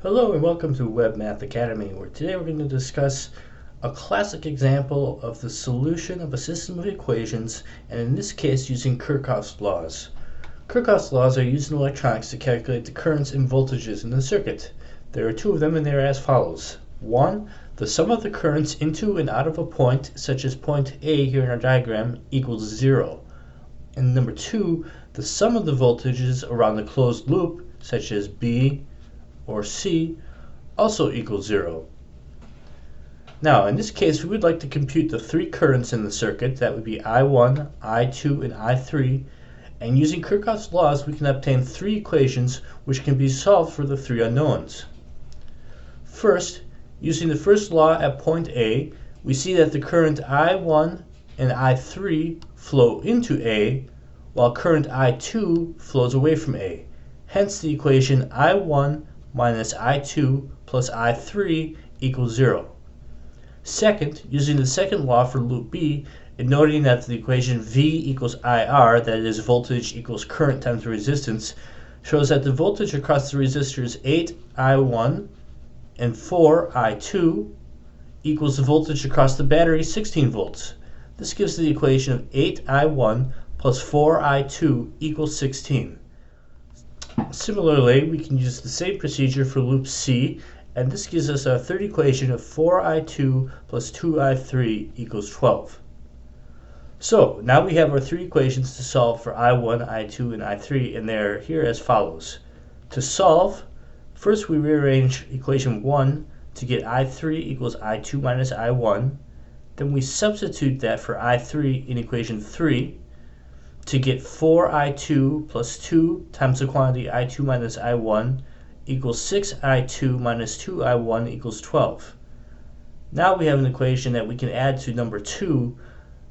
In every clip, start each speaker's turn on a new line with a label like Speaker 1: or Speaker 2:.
Speaker 1: Hello and welcome to Web Math Academy, where today we're going to discuss a classic example of the solution of a system of equations, and in this case using Kirchhoff's laws. Kirchhoff's laws are used in electronics to calculate the currents and voltages in the circuit. There are two of them, and they are as follows. 1. The sum of the currents into and out of a point, such as point A here in our diagram, equals 0. And number 2, the sum of the voltages around the closed loop, such as B or C, also equals 0. Now, in this case, we would like to compute the three currents in the circuit. That would be I1, I2, and I3. And using Kirchhoff's laws, we can obtain three equations which can be solved for the three unknowns. First, using the first law at point A, we see that the current I1 and I3 flow into A, while current I2 flows away from A. Hence, the equation I1 minus I2 plus I3 equals 0. Second, using the second law for loop B, and noting that the equation V equals IR, that is voltage equals current times resistance, shows that the voltage across the resistors 8I1 and 4I2 equals the voltage across the battery 16 volts. This gives the equation of 8I1 plus 4I2 equals 16. Similarly, we can use the same procedure for loop C, and this gives us our third equation of 4I2 plus 2I3 equals 12. So, now we have our three equations to solve for I1, I2, and I3, and they're here as follows. To solve, first we rearrange equation 1 to get I3 equals I2 minus I1. Then we substitute that for I3 in equation 3 to get 4I2 plus 2 times the quantity I2 minus I1 equals 6I2 minus 2I1 equals 12. Now we have an equation that we can add to number 2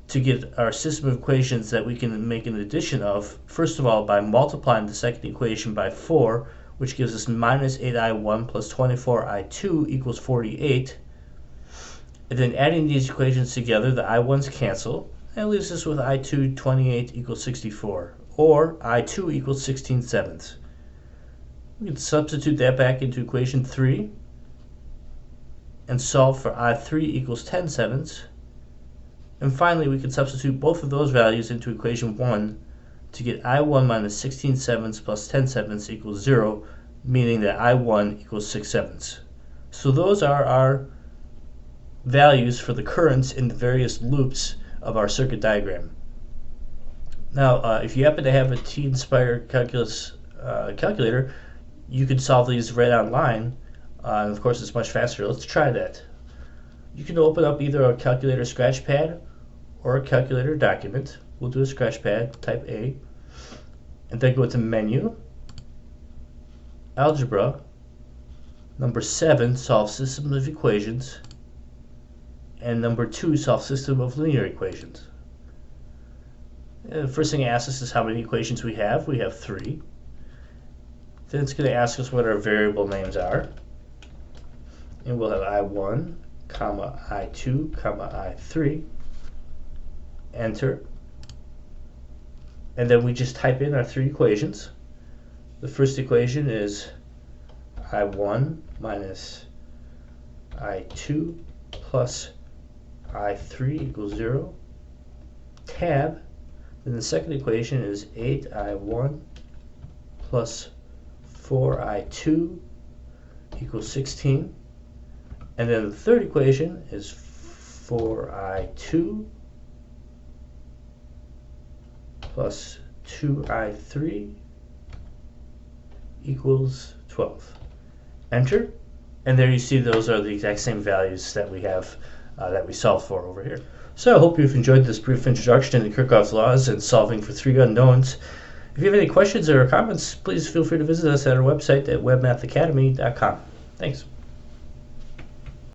Speaker 1: to get our system of equations that we can make an addition of, first of all by multiplying the second equation by 4, which gives us minus 8I1 plus 24I2 equals 48. And then adding these equations together, the I1s cancel. That leaves us with I2 28 equals 64, or I2 equals 16/7. We can substitute that back into equation 3 and solve for I3 equals 10/7. And finally, we can substitute both of those values into equation 1 to get I1 minus 16/7 plus 10/7 equals 0, meaning that I1 equals 6/7. So those are our values for the currents in the various loops of our circuit diagram. Now, if you happen to have a TI Nspire Calculus calculator, you can solve these right online, and of course it's much faster. Let's try that. You can open up either a calculator scratchpad or a calculator document. We'll do a scratchpad, type A, and then go to Menu, Algebra, number 7, Solve System of Equations, and number 2, solve system of linear equations. The first thing it asks us is how many equations we have. We have 3. Then it's going to ask us what our variable names are. And we'll have I1, comma, I2, comma, I3. Enter. And then we just type in our three equations. The first equation is I1 minus I2 plus I3 equals 0, tab. Then the second equation is 8I1 plus 4I2 equals 16. And then the third equation is 4I2 plus 2I3 equals 12. Enter. And there you see those are the exact same values that we have that we solved for over here. So I hope you've enjoyed this brief introduction to Kirchhoff's laws and solving for three unknowns. If you have any questions or comments, please feel free to visit us at our website at webmathacademy.com. Thanks.